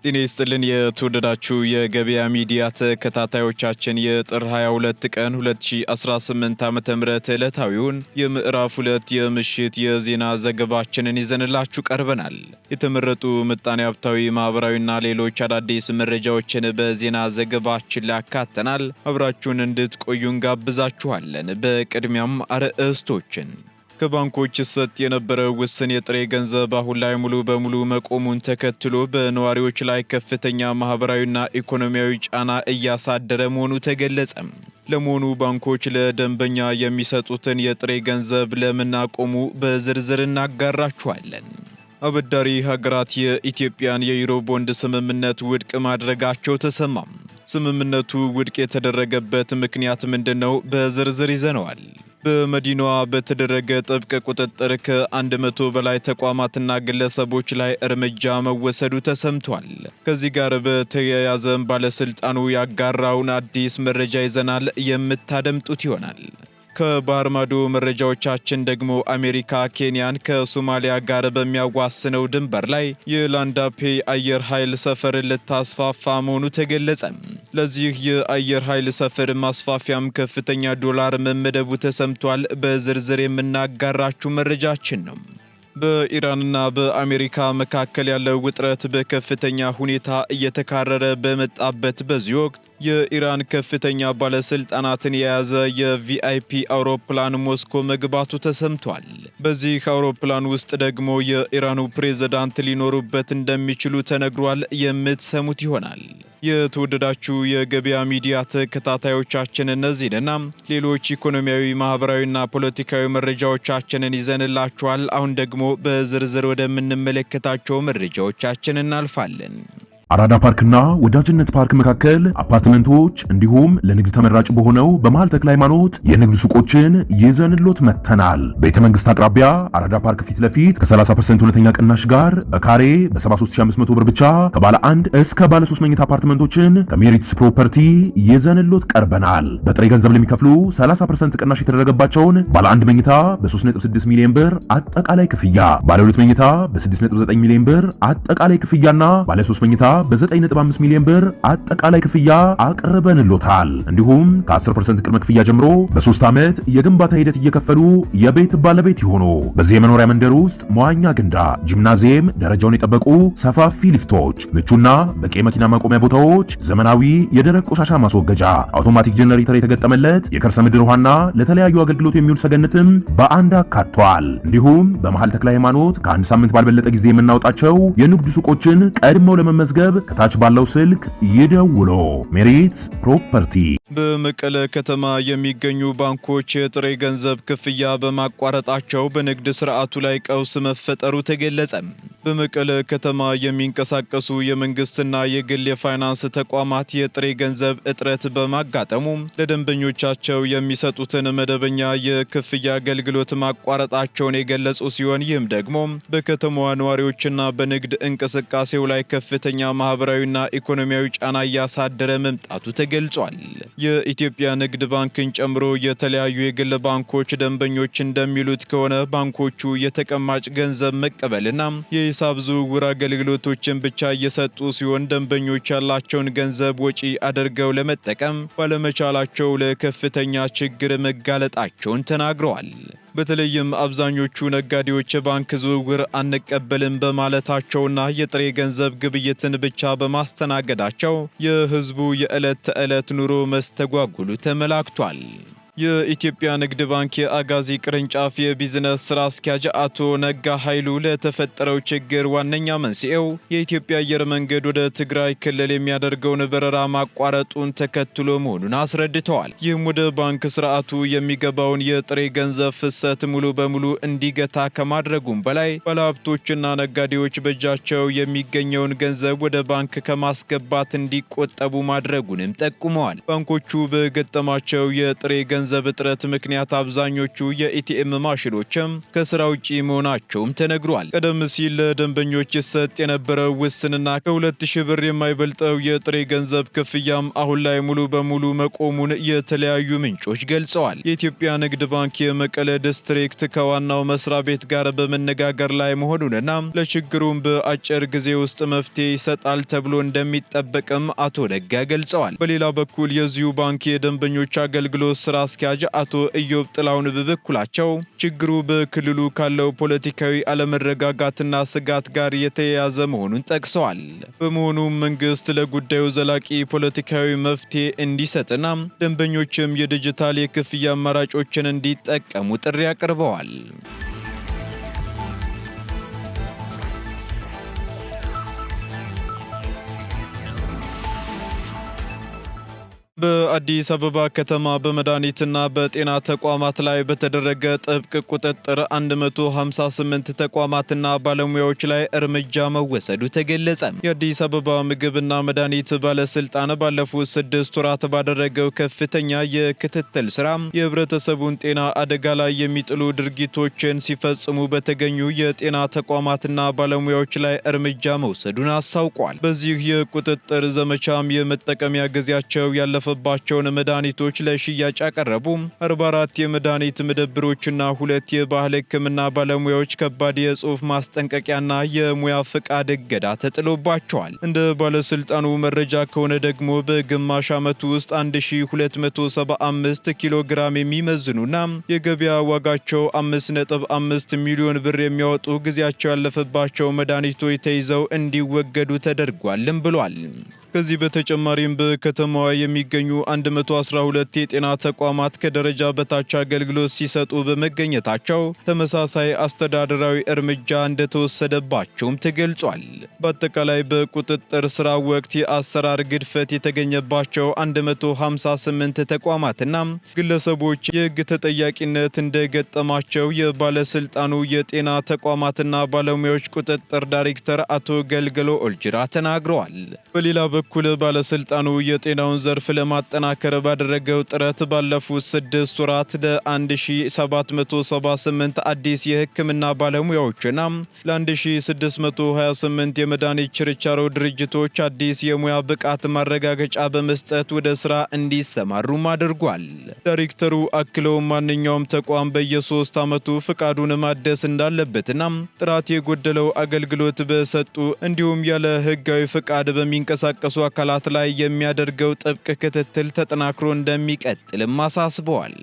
ጤና ይስጥልን የተወደዳችሁ የገበያ ሚዲያ ተከታታዮቻችን የጥር 22 ቀን 2018 ዓ.ም ዕለታዊውን የምዕራፍ 2 የምሽት የዜና ዘገባችንን ይዘንላችሁ ቀርበናል። የተመረጡ ምጣኔ ሀብታዊ፣ ማህበራዊና ሌሎች አዳዲስ መረጃዎችን በዜና ዘገባችን ላይ አካተናል። አብራችሁን እንድትቆዩ እንጋብዛችኋለን። በቅድሚያም አርዕስቶችን ከባንኮች ሰጥ የነበረው ውስን የጥሬ ገንዘብ አሁን ላይ ሙሉ በሙሉ መቆሙን ተከትሎ በነዋሪዎች ላይ ከፍተኛ ማህበራዊና ኢኮኖሚያዊ ጫና እያሳደረ መሆኑ ተገለጸ። ለመሆኑ ባንኮች ለደንበኛ የሚሰጡትን የጥሬ ገንዘብ ለምን አቆሙ? በዝርዝር እናጋራችኋለን። አበዳሪ ሀገራት የኢትዮጵያን የዩሮ ቦንድ ስምምነት ውድቅ ማድረጋቸው ተሰማም። ስምምነቱ ውድቅ የተደረገበት ምክንያት ምንድነው? በዝርዝር ይዘነዋል። በመዲናዋ በተደረገ ጥብቅ ቁጥጥር ከ100 በላይ ተቋማትና ግለሰቦች ላይ እርምጃ መወሰዱ ተሰምቷል። ከዚህ ጋር በተያያዘም ባለስልጣኑ ያጋራውን አዲስ መረጃ ይዘናል፣ የምታደምጡት ይሆናል። ከባህር ማዶ መረጃዎቻችን ደግሞ አሜሪካ ኬንያን ከሶማሊያ ጋር በሚያዋስነው ድንበር ላይ የላንዳፔ አየር ኃይል ሰፈር ልታስፋፋ መሆኑ ተገለጸ። ለዚህ የአየር ኃይል ሰፈር ማስፋፊያም ከፍተኛ ዶላር መመደቡ ተሰምቷል። በዝርዝር የምናጋራችሁ መረጃችን ነው። በኢራንና በአሜሪካ መካከል ያለው ውጥረት በከፍተኛ ሁኔታ እየተካረረ በመጣበት በዚህ ወቅት የኢራን ከፍተኛ ባለስልጣናትን የያዘ የቪአይፒ አውሮፕላን ሞስኮ መግባቱ ተሰምቷል። በዚህ አውሮፕላን ውስጥ ደግሞ የኢራኑ ፕሬዝዳንት ሊኖሩበት እንደሚችሉ ተነግሯል። የምትሰሙት ይሆናል። የተወደዳችሁ የገበያ ሚዲያ ተከታታዮቻችን እነዚህንና ሌሎች ኢኮኖሚያዊ፣ ማህበራዊና ፖለቲካዊ መረጃዎቻችንን ይዘንላችኋል። አሁን ደግሞ በዝርዝር ወደምንመለከታቸው መረጃዎቻችን እናልፋለን። አራዳ ፓርክና ወዳጅነት ፓርክ መካከል አፓርትመንቶች እንዲሁም ለንግድ ተመራጭ በሆነው በመሃል ተክለ ሃይማኖት የንግድ ሱቆችን ይዘንሎት መተናል። ቤተ መንግስት አቅራቢያ አራዳ ፓርክ ፊት ለፊት ከ30% ሁለተኛ ቅናሽ ጋር በካሬ በ73500 ብር ብቻ ከባለ 1 እስከ ባለ 3 መኝታ አፓርትመንቶችን ከሜሪትስ ፕሮፐርቲ ይዘንሎት ቀርበናል። በጥሬ ገንዘብ ለሚከፍሉ 30% ቅናሽ የተደረገባቸውን ባለ 1 መኝታ በ3.6 ሚሊዮን ብር አጠቃላይ ክፍያ፣ ባለ 2 መኝታ በ6.9 ሚሊዮን ብር አጠቃላይ ክፍያና ባለ 3 መኝታ በ9.5 ሚሊዮን ብር አጠቃላይ ክፍያ አቅርበንሎታል። እንዲሁም ከ10% ቅድመ ክፍያ ጀምሮ በ3 ዓመት የግንባታ ሂደት እየከፈሉ የቤት ባለቤት ይሆኑ። በዚህ የመኖሪያ መንደር ውስጥ መዋኛ ገንዳ፣ ጂምናዚየም፣ ደረጃውን የጠበቁ ሰፋፊ ሊፍቶች፣ ምቹና በቂ መኪና ማቆሚያ ቦታዎች፣ ዘመናዊ የደረቅ ቆሻሻ ማስወገጃ፣ አውቶማቲክ ጄነሬተር የተገጠመለት የከርሰ ምድር ውሃና ለተለያዩ አገልግሎት የሚውል ሰገነትም በአንድ አካቷል። እንዲሁም በመሃል ተክለ ሃይማኖት ከአንድ ሳምንት ባልበለጠ ጊዜ የምናወጣቸው የንግድ ሱቆችን ቀድመው ለመመዝገብ ከታች ባለው ስልክ ይደውሉ። ሜሪትስ ፕሮፐርቲ። በመቀለ ከተማ የሚገኙ ባንኮች የጥሬ ገንዘብ ክፍያ በማቋረጣቸው በንግድ ስርዓቱ ላይ ቀውስ መፈጠሩ ተገለጸ። በመቀለ ከተማ የሚንቀሳቀሱ የመንግስትና የግል የፋይናንስ ተቋማት የጥሬ ገንዘብ እጥረት በማጋጠሙ ለደንበኞቻቸው የሚሰጡትን መደበኛ የክፍያ አገልግሎት ማቋረጣቸውን የገለጹ ሲሆን ይህም ደግሞ በከተማዋ ነዋሪዎችና በንግድ እንቅስቃሴው ላይ ከፍተኛ ማህበራዊና ኢኮኖሚያዊ ጫና እያሳደረ መምጣቱ ተገልጿል። የኢትዮጵያ ንግድ ባንክን ጨምሮ የተለያዩ የግል ባንኮች ደንበኞች እንደሚሉት ከሆነ ባንኮቹ የተቀማጭ ገንዘብ መቀበልና የሂሳብ ዝውውር አገልግሎቶችን ብቻ እየሰጡ ሲሆን ደንበኞች ያላቸውን ገንዘብ ወጪ አድርገው ለመጠቀም ባለመቻላቸው ለከፍተኛ ችግር መጋለጣቸውን ተናግረዋል። በተለይም አብዛኞቹ ነጋዴዎች የባንክ ዝውውር አንቀበልም በማለታቸውና የጥሬ ገንዘብ ግብይትን ብቻ በማስተናገዳቸው የህዝቡ የዕለት ተዕለት ኑሮ መስተጓጉሉ ተመላክቷል። የኢትዮጵያ ንግድ ባንክ የአጋዚ ቅርንጫፍ የቢዝነስ ስራ አስኪያጅ አቶ ነጋ ኃይሉ ለተፈጠረው ችግር ዋነኛ መንስኤው የኢትዮጵያ አየር መንገድ ወደ ትግራይ ክልል የሚያደርገውን በረራ ማቋረጡን ተከትሎ መሆኑን አስረድተዋል። ይህም ወደ ባንክ ስርዓቱ የሚገባውን የጥሬ ገንዘብ ፍሰት ሙሉ በሙሉ እንዲገታ ከማድረጉም በላይ ባለሀብቶችና ነጋዴዎች በእጃቸው የሚገኘውን ገንዘብ ወደ ባንክ ከማስገባት እንዲቆጠቡ ማድረጉንም ጠቁመዋል። ባንኮቹ በገጠማቸው የጥሬ ገንዘብ የገንዘብ እጥረት ምክንያት አብዛኞቹ የኢቲኤም ማሽኖችም ከስራ ውጪ መሆናቸውም ተነግሯል። ቀደም ሲል ለደንበኞች ይሰጥ የነበረው ውስንና ከ2000 ብር የማይበልጠው የጥሬ ገንዘብ ክፍያም አሁን ላይ ሙሉ በሙሉ መቆሙን የተለያዩ ምንጮች ገልጸዋል። የኢትዮጵያ ንግድ ባንክ የመቀለ ዲስትሪክት ከዋናው መስሪያ ቤት ጋር በመነጋገር ላይ መሆኑንና ለችግሩም በአጭር ጊዜ ውስጥ መፍትሄ ይሰጣል ተብሎ እንደሚጠበቅም አቶ ነጋ ገልጸዋል። በሌላ በኩል የዚሁ ባንክ የደንበኞች አገልግሎት ስራ አስኪያጅ አቶ ኢዮብ ጥላውን በበኩላቸው ችግሩ በክልሉ ካለው ፖለቲካዊ አለመረጋጋትና ስጋት ጋር የተያያዘ መሆኑን ጠቅሰዋል። በመሆኑም መንግስት ለጉዳዩ ዘላቂ ፖለቲካዊ መፍትሄ እንዲሰጥና ደንበኞችም የዲጂታል የክፍያ አማራጮችን እንዲጠቀሙ ጥሪ አቅርበዋል። በአዲስ አበባ ከተማ በመድኃኒትና በጤና ተቋማት ላይ በተደረገ ጥብቅ ቁጥጥር 158 ተቋማትና ባለሙያዎች ላይ እርምጃ መወሰዱ ተገለጸ። የአዲስ አበባ ምግብና መድኃኒት ባለስልጣን ባለፉት 6 ወራት ባደረገው ከፍተኛ የክትትል ስራ የህብረተሰቡን ጤና አደጋ ላይ የሚጥሉ ድርጊቶችን ሲፈጽሙ በተገኙ የጤና ተቋማትና ባለሙያዎች ላይ እርምጃ መውሰዱን አስታውቋል። በዚህ የቁጥጥር ዘመቻም የመጠቀሚያ ጊዜያቸው ያለፈ ባቸውን መድኃኒቶች ለሽያጭ ያቀረቡ 44 የመድኃኒት መደብሮችና 2 የባህል ሕክምና ባለሙያዎች ከባድ የጽሑፍ ማስጠንቀቂያና የሙያ ፍቃድ እገዳ ተጥሎባቸዋል። እንደ ባለስልጣኑ መረጃ ከሆነ ደግሞ በግማሽ ዓመቱ ውስጥ 1275 ኪሎ ግራም የሚመዝኑና የገበያ ዋጋቸው 5.5 ሚሊዮን ብር የሚያወጡ ጊዜያቸው ያለፈባቸው መድኃኒቶች ተይዘው እንዲወገዱ ተደርጓልም ብሏል። ከዚህ በተጨማሪም በከተማዋ የሚገኙ 112 የጤና ተቋማት ከደረጃ በታች አገልግሎት ሲሰጡ በመገኘታቸው ተመሳሳይ አስተዳደራዊ እርምጃ እንደተወሰደባቸውም ተገልጿል። በአጠቃላይ በቁጥጥር ስራ ወቅት የአሰራር ግድፈት የተገኘባቸው 158 ተቋማትና ግለሰቦች የሕግ ተጠያቂነት እንደገጠማቸው የባለስልጣኑ የጤና ተቋማትና ባለሙያዎች ቁጥጥር ዳይሬክተር አቶ ገልገሎ ኦልጅራ ተናግረዋል። በሌላ በኩል ባለስልጣኑ የጤናውን ዘርፍ ለማጠናከር ባደረገው ጥረት ባለፉት 6 ወራት ለ1778 አዲስ የሕክምና ባለሙያዎችና ለ1628 የመድኃኒት ችርቻሮ ድርጅቶች አዲስ የሙያ ብቃት ማረጋገጫ በመስጠት ወደ ስራ እንዲሰማሩም አድርጓል። ዳይሬክተሩ አክለው ማንኛውም ተቋም በየ3 ዓመቱ ፍቃዱን ማደስ እንዳለበትና ጥራት የጎደለው አገልግሎት በሰጡ እንዲሁም ያለ ሕጋዊ ፍቃድ በሚንቀሳቀሱ አካላት ላይ የሚያደርገው ጥብቅ ክትትል ተጠናክሮ እንደሚቀጥልም አሳስበዋል።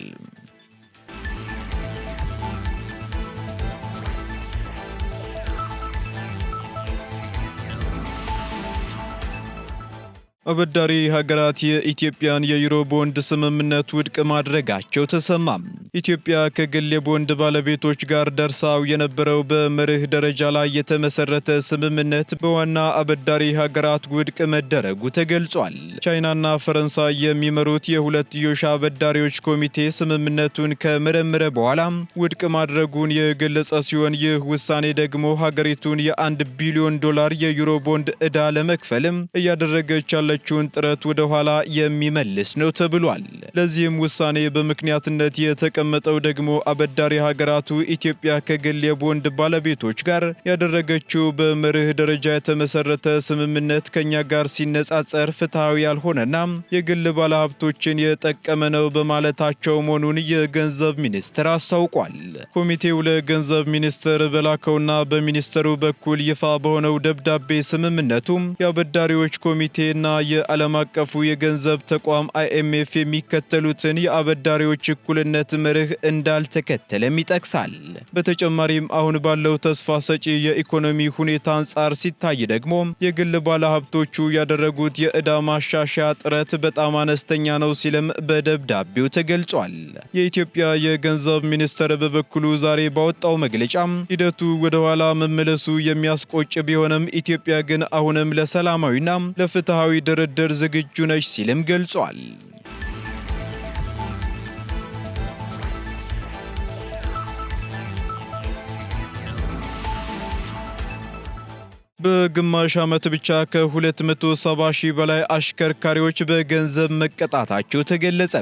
አበዳሪ ሀገራት የኢትዮጵያን የዩሮ ቦንድ ስምምነት ውድቅ ማድረጋቸው ተሰማም። ኢትዮጵያ ከግል የቦንድ ባለቤቶች ጋር ደርሳው የነበረው በመርህ ደረጃ ላይ የተመሰረተ ስምምነት በዋና አበዳሪ ሀገራት ውድቅ መደረጉ ተገልጿል። ቻይናና ፈረንሳይ የሚመሩት የሁለትዮሽ አበዳሪዎች ኮሚቴ ስምምነቱን ከመረመረ በኋላ ውድቅ ማድረጉን የገለጸ ሲሆን ይህ ውሳኔ ደግሞ ሀገሪቱን የ1 ቢሊዮን ዶላር የዩሮ ቦንድ ዕዳ ለመክፈልም እያደረገች ያለ ቹን ጥረት ወደ ኋላ የሚመልስ ነው ተብሏል። ለዚህም ውሳኔ በምክንያትነት የተቀመጠው ደግሞ አበዳሪ ሀገራቱ ኢትዮጵያ ከግል የቦንድ ባለቤቶች ጋር ያደረገችው በመርህ ደረጃ የተመሰረተ ስምምነት ከኛ ጋር ሲነጻጸር ፍትሃዊ ያልሆነና የግል ባለሀብቶችን የጠቀመ ነው በማለታቸው መሆኑን የገንዘብ ሚኒስቴር አስታውቋል። ኮሚቴው ለገንዘብ ሚኒስቴር በላከውና በሚኒስቴሩ በኩል ይፋ በሆነው ደብዳቤ ስምምነቱም የአበዳሪዎች ኮሚቴና የዓለም አቀፉ የገንዘብ ተቋም IMF የሚከተሉትን የአበዳሪዎች እኩልነት መርህ እንዳልተከተለም ይጠቅሳል። በተጨማሪም አሁን ባለው ተስፋ ሰጪ የኢኮኖሚ ሁኔታ አንጻር ሲታይ ደግሞ የግል ባለሀብቶቹ ያደረጉት የዕዳ ማሻሻያ ጥረት በጣም አነስተኛ ነው ሲልም በደብዳቤው ተገልጿል። የኢትዮጵያ የገንዘብ ሚኒስቴር በበኩሉ ዛሬ ባወጣው መግለጫ ሂደቱ ወደ ኋላ መመለሱ የሚያስቆጭ ቢሆንም ኢትዮጵያ ግን አሁንም ለሰላማዊና ለፍትሃዊ ድርድር ዝግጁ ነች ሲልም ገልጿል። በግማሽ ዓመት ብቻ ከ270 ሺህ በላይ አሽከርካሪዎች በገንዘብ መቀጣታቸው ተገለጸ።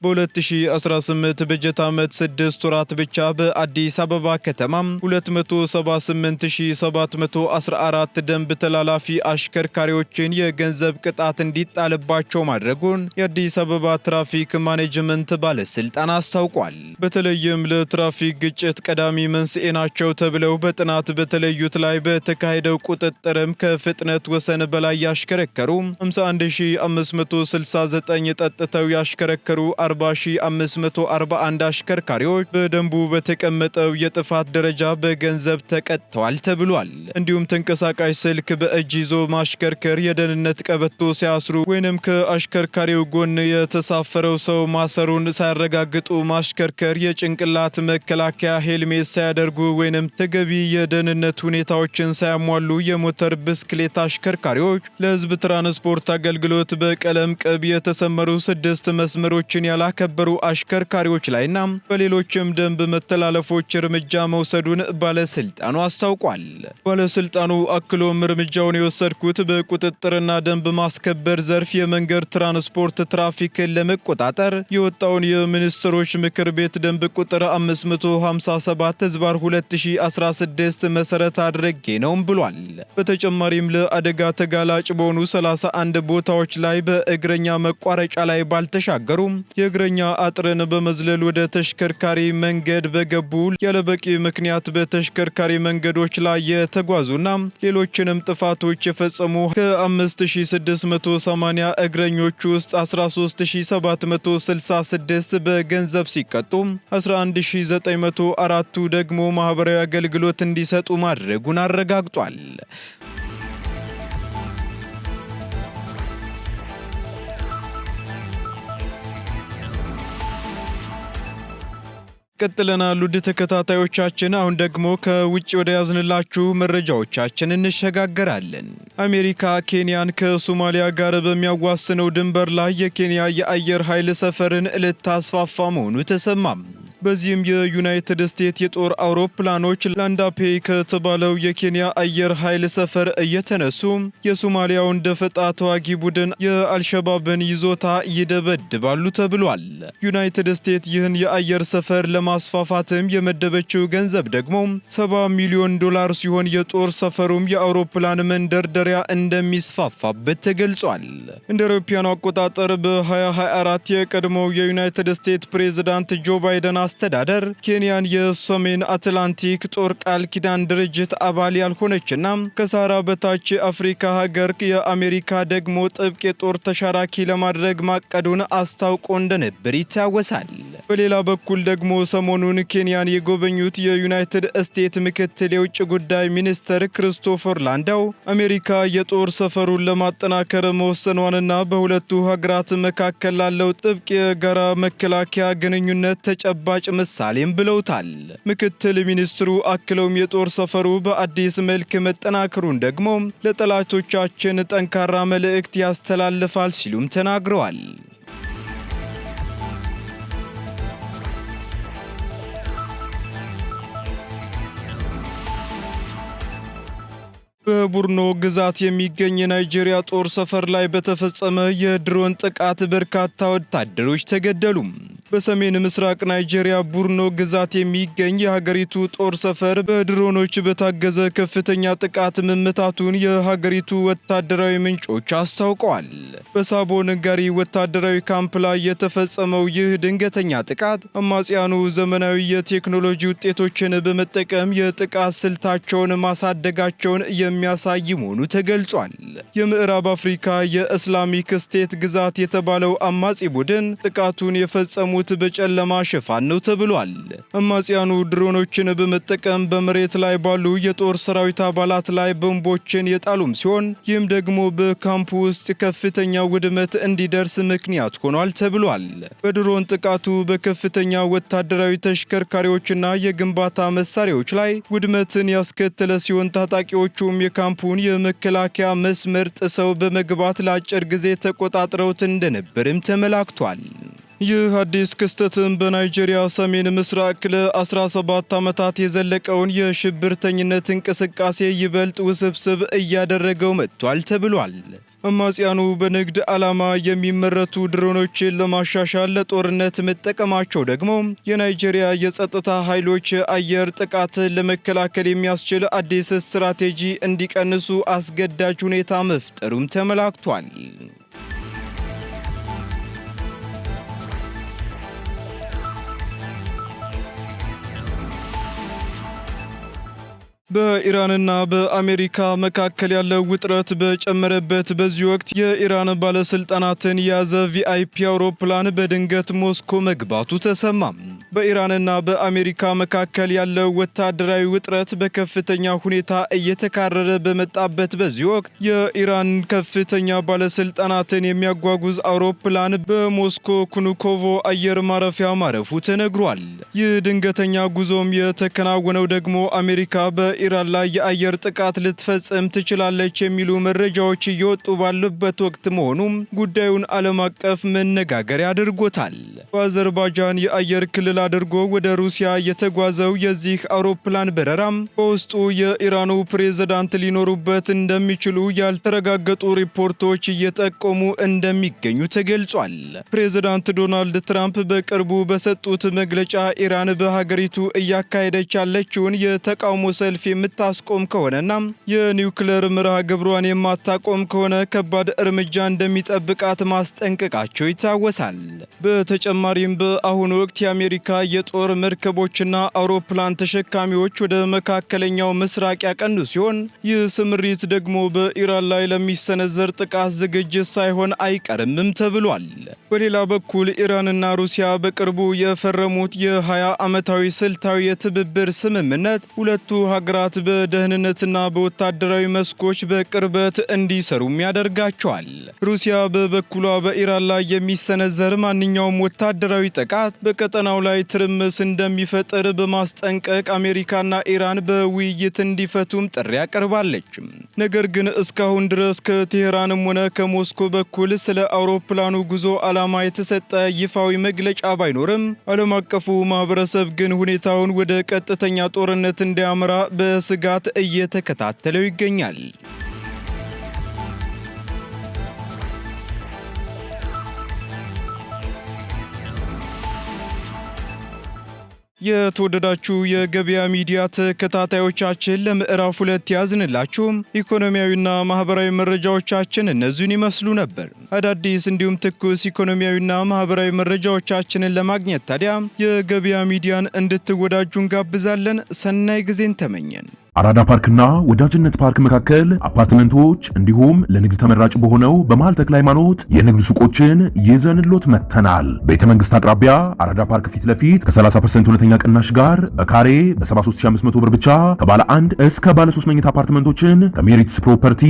በ2018 በጀት ዓመት 6 ወራት ብቻ በአዲስ አበባ ከተማ 278714 ደንብ ተላላፊ አሽከርካሪዎችን የገንዘብ ቅጣት እንዲጣልባቸው ማድረጉን የአዲስ አበባ ትራፊክ ማኔጅመንት ባለስልጣን አስታውቋል። በተለይም ለትራፊክ ግጭት ቀዳሚ መንስኤ ናቸው ተብለው በጥናት በተለዩት ላይ በተካሄደው ቁጥጥርም ከፍጥነት ወሰን በላይ ያሽከረከሩ 51569 ጠጥተው ያሽከረከሩ 40541 አሽከርካሪዎች በደንቡ በተቀመጠው የጥፋት ደረጃ በገንዘብ ተቀጥተዋል ተብሏል። እንዲሁም ተንቀሳቃሽ ስልክ በእጅ ይዞ ማሽከርከር፣ የደህንነት ቀበቶ ሲያስሩ ወይንም ከአሽከርካሪው ጎን የተሳፈረው ሰው ማሰሩን ሳያረጋግጡ ማሽከርከር፣ የጭንቅላት መከላከያ ሄልሜት ሳያደርጉ ወይንም ተገቢ የደህንነት ሁኔታዎችን ሳያሟሉ የሞተር ብስክሌት አሽከርካሪዎች፣ ለህዝብ ትራንስፖርት አገልግሎት በቀለም ቅብ የተሰመሩ 6 መስመሮችን ያላከበሩ አሽከርካሪዎች ላይና በሌሎችም ደንብ መተላለፎች እርምጃ መውሰዱን ባለስልጣኑ አስታውቋል። ባለስልጣኑ አክሎም እርምጃውን የወሰድኩት በቁጥጥርና ደንብ ማስከበር ዘርፍ የመንገድ ትራንስፖርት ትራፊክን ለመቆጣጠር የወጣውን የሚኒስትሮች ምክር ቤት ደንብ ቁጥር 557/2016 መሰረት አድርጌ ነውም ብሏል። በተጨማሪም ለአደጋ ተጋላጭ በሆኑ 31 ቦታዎች ላይ በእግረኛ መቋረጫ ላይ ባልተሻገሩ የእግረኛ አጥርን በመዝለል ወደ ተሽከርካሪ መንገድ በገቡ ያለበቂ ምክንያት በተሽከርካሪ መንገዶች ላይ የተጓዙና ሌሎችንም ጥፋቶች የፈጸሙ ከ5680 እግረኞች ውስጥ 13766 በገንዘብ ሲቀጡ 11904ቱ ደግሞ ማህበራዊ አገልግሎት እንዲሰጡ ማድረጉን አረጋግጧል። ቀጥለናል ውድ ተከታታዮቻችን። አሁን ደግሞ ከውጭ ወደ ያዝንላችሁ መረጃዎቻችን እንሸጋገራለን። አሜሪካ ኬንያን ከሶማሊያ ጋር በሚያዋስነው ድንበር ላይ የኬንያ የአየር ኃይል ሰፈርን ልታስፋፋ መሆኑ ተሰማም። በዚህም የዩናይትድ ስቴትስ የጦር አውሮፕላኖች ላንዳፔ ከተባለው የኬንያ አየር ኃይል ሰፈር እየተነሱ የሶማሊያውን ደፈጣ ተዋጊ ቡድን የአልሸባብን ይዞታ ይደበድባሉ ተብሏል። ዩናይትድ ስቴትስ ይህን የአየር ሰፈር ለማስፋፋትም የመደበችው ገንዘብ ደግሞ $70 ሚሊዮን ሲሆን የጦር ሰፈሩም የአውሮፕላን መንደርደሪያ እንደሚስፋፋበት ተገልጿል። እንደ አውሮፓውያኑ አቆጣጠር በ2024 የቀድሞው የዩናይትድ ስቴትስ ፕሬዝዳንት ጆ ባይደን አስተዳደር ኬንያን የሰሜን አትላንቲክ ጦር ቃል ኪዳን ድርጅት አባል ያልሆነችና ከሳራ በታች አፍሪካ ሀገር የአሜሪካ ደግሞ ጥብቅ የጦር ተሻራኪ ለማድረግ ማቀዱን አስታውቆ እንደነበር ይታወሳል። በሌላ በኩል ደግሞ ሰሞኑን ኬንያን የጎበኙት የዩናይትድ ስቴትስ ምክትል የውጭ ጉዳይ ሚኒስትር ክሪስቶፈር ላንዳው አሜሪካ የጦር ሰፈሩን ለማጠናከር መወሰኗንና በሁለቱ ሀገራት መካከል ላለው ጥብቅ የጋራ መከላከያ ግንኙነት ተጨባጭ ምሳሌም ብለውታል። ምክትል ሚኒስትሩ አክለውም የጦር ሰፈሩ በአዲስ መልክ መጠናከሩን ደግሞ ለጠላቶቻችን ጠንካራ መልእክት ያስተላልፋል ሲሉም ተናግረዋል። በቡርኖ ግዛት የሚገኝ የናይጄሪያ ጦር ሰፈር ላይ በተፈጸመ የድሮን ጥቃት በርካታ ወታደሮች ተገደሉ። በሰሜን ምስራቅ ናይጄሪያ ቡርኖ ግዛት የሚገኝ የሀገሪቱ ጦር ሰፈር በድሮኖች በታገዘ ከፍተኛ ጥቃት መመታቱን የሀገሪቱ ወታደራዊ ምንጮች አስታውቀዋል። በሳቦ ነጋሪ ወታደራዊ ካምፕ ላይ የተፈጸመው ይህ ድንገተኛ ጥቃት አማጽያኑ ዘመናዊ የቴክኖሎጂ ውጤቶችን በመጠቀም የጥቃት ስልታቸውን ማሳደጋቸውን የሚያሳይ መሆኑ ተገልጿል። የምዕራብ አፍሪካ የእስላሚክ ስቴት ግዛት የተባለው አማጺ ቡድን ጥቃቱን የፈጸሙት በጨለማ ሽፋን ነው ተብሏል። አማጽያኑ ድሮኖችን በመጠቀም በመሬት ላይ ባሉ የጦር ሰራዊት አባላት ላይ ቦምቦችን የጣሉም ሲሆን ይህም ደግሞ በካምፕ ውስጥ ከፍተኛ ውድመት እንዲደርስ ምክንያት ሆኗል ተብሏል። በድሮን ጥቃቱ በከፍተኛ ወታደራዊ ተሽከርካሪዎችና የግንባታ መሳሪያዎች ላይ ውድመትን ያስከተለ ሲሆን ታጣቂዎቹም የካምፑን የመከላከያ መስመር ጥሰው በመግባት ለአጭር ጊዜ ተቆጣጥረውት እንደነበርም ተመላክቷል። ይህ አዲስ ክስተትም በናይጄሪያ ሰሜን ምስራቅ ለ17 ዓመታት የዘለቀውን የሽብርተኝነት እንቅስቃሴ ይበልጥ ውስብስብ እያደረገው መጥቷል ተብሏል። አማጽያኑ በንግድ ዓላማ የሚመረቱ ድሮኖችን ለማሻሻል ለጦርነት መጠቀማቸው ደግሞ የናይጄሪያ የጸጥታ ኃይሎች አየር ጥቃትን ለመከላከል የሚያስችል አዲስ ስትራቴጂ እንዲቀንሱ አስገዳጅ ሁኔታ መፍጠሩም ተመላክቷል። በኢራንና በአሜሪካ መካከል ያለው ውጥረት በጨመረበት በዚህ ወቅት የኢራን ባለስልጣናትን የያዘ ቪአይፒ አውሮፕላን በድንገት ሞስኮ መግባቱ ተሰማ። በኢራንና በአሜሪካ መካከል ያለው ወታደራዊ ውጥረት በከፍተኛ ሁኔታ እየተካረረ በመጣበት በዚህ ወቅት የኢራን ከፍተኛ ባለስልጣናትን የሚያጓጉዝ አውሮፕላን በሞስኮ ኩኑኮቮ አየር ማረፊያ ማረፉ ተነግሯል። ይህ ድንገተኛ ጉዞም የተከናወነው ደግሞ አሜሪካ በኢራን ላይ የአየር ጥቃት ልትፈጽም ትችላለች የሚሉ መረጃዎች እየወጡ ባሉበት ወቅት መሆኑም ጉዳዩን ዓለም አቀፍ መነጋገሪያ አድርጎታል። በአዘርባይጃን የአየር ክልል አድርጎ ወደ ሩሲያ የተጓዘው የዚህ አውሮፕላን በረራም በውስጡ የኢራኑ ፕሬዝዳንት ሊኖሩበት እንደሚችሉ ያልተረጋገጡ ሪፖርቶች እየጠቆሙ እንደሚገኙ ተገልጿል። ፕሬዝዳንት ዶናልድ ትራምፕ በቅርቡ በሰጡት መግለጫ ኢራን በሀገሪቱ እያካሄደች ያለችውን የተቃውሞ ሰልፍ የምታስቆም ከሆነና የኒውክሌር መርሃ ግብሯን የማታቆም ከሆነ ከባድ እርምጃ እንደሚጠብቃት ማስጠንቀቃቸው ይታወሳል። በተጨማሪም በአሁኑ ወቅት የአሜሪካ የጦር መርከቦችና አውሮፕላን ተሸካሚዎች ወደ መካከለኛው ምስራቅ ያቀኑ ሲሆን ይህ ስምሪት ደግሞ በኢራን ላይ ለሚሰነዘር ጥቃት ዝግጅት ሳይሆን አይቀርምም ተብሏል። በሌላ በኩል ኢራንና ሩሲያ በቅርቡ የፈረሙት የ20 ዓመታዊ ስልታዊ የትብብር ስምምነት ሁለቱ ሀገራት በደህንነትና በወታደራዊ መስኮች በቅርበት እንዲሰሩም ያደርጋቸዋል። ሩሲያ በበኩሏ በኢራን ላይ የሚሰነዘር ማንኛውም ወታደራዊ ጥቃት በቀጠናው ላይ ትርምስ እንደሚፈጠር በማስጠንቀቅ አሜሪካና ኢራን በውይይት እንዲፈቱም ጥሪ አቀርባለች። ነገር ግን እስካሁን ድረስ ከቴህራንም ሆነ ከሞስኮ በኩል ስለ አውሮፕላኑ ጉዞ ዓላማ የተሰጠ ይፋዊ መግለጫ ባይኖርም ዓለም አቀፉ ማህበረሰብ ግን ሁኔታውን ወደ ቀጥተኛ ጦርነት እንዲያመራ በስጋት እየተከታተለው ይገኛል። የተወደዳችሁ የገበያ ሚዲያ ተከታታዮቻችን ለምዕራፍ 2 ያዝንላችሁ ኢኮኖሚያዊና ማህበራዊ መረጃዎቻችን እነዚህን ይመስሉ ነበር። አዳዲስ እንዲሁም ትኩስ ኢኮኖሚያዊና ማህበራዊ መረጃዎቻችንን ለማግኘት ታዲያ የገበያ ሚዲያን እንድትወዳጁ እንጋብዛለን። ሰናይ ጊዜን ተመኘን። አራዳ ፓርክና ወዳጅነት ፓርክ መካከል አፓርትመንቶች እንዲሁም ለንግድ ተመራጭ በሆነው በመሃል ተክለ ሃይማኖት የንግድ ሱቆችን ይዘንሎት መጥተናል። ቤተ መንግስት አቅራቢያ አራዳ ፓርክ ፊት ለፊት ከ30% እውነተኛ ቅናሽ ጋር በካሬ በ73500 ብር ብቻ ከባለ 1 እስከ ባለ 3 መኝታ አፓርትመንቶችን ከሜሪትስ ፕሮፐርቲ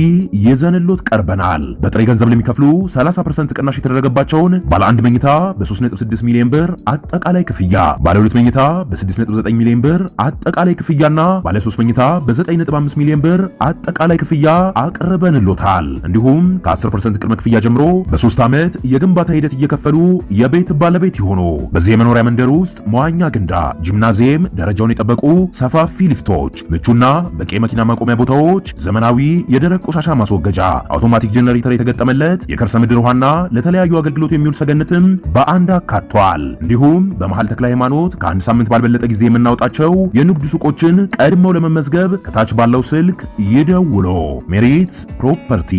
ይዘንሎት ቀርበናል። በጥሬ ገንዘብ ለሚከፍሉ 30% ቅናሽ የተደረገባቸውን ባለ 1 መኝታ በ3.6 ሚሊዮን ብር አጠቃላይ ክፍያ፣ ባለ 2 መኝታ በ6.9 ሚሊዮን ብር አጠቃላይ ክፍያና ባለ 3 መኝታ በ9.5 ሚሊዮን ብር አጠቃላይ ክፍያ አቅርበንሎታል። እንዲሁም ከ10% ቅድመ ክፍያ ጀምሮ በ3 ዓመት የግንባታ ሂደት እየከፈሉ የቤት ባለቤት ይሆኑ። በዚህ የመኖሪያ መንደር ውስጥ መዋኛ ገንዳ፣ ጂምናዚየም፣ ደረጃውን የጠበቁ ሰፋፊ ሊፍቶች፣ ምቹና በቂ መኪና ማቆሚያ ቦታዎች፣ ዘመናዊ የደረቅ ቆሻሻ ማስወገጃ፣ አውቶማቲክ ጄኔሬተር የተገጠመለት የከርሰ ምድር ውሃና ለተለያዩ አገልግሎት የሚውል ሰገነትም በአንድ አካቷል። እንዲሁም በመሃል ተክለ ሃይማኖት ከአንድ ሳምንት ባልበለጠ ጊዜ የምናወጣቸው የንግድ ሱቆችን ቀድመው ለመመዝገብ ከታች ባለው ስልክ ይደውሉ። ሜሪትስ ፕሮፐርቲ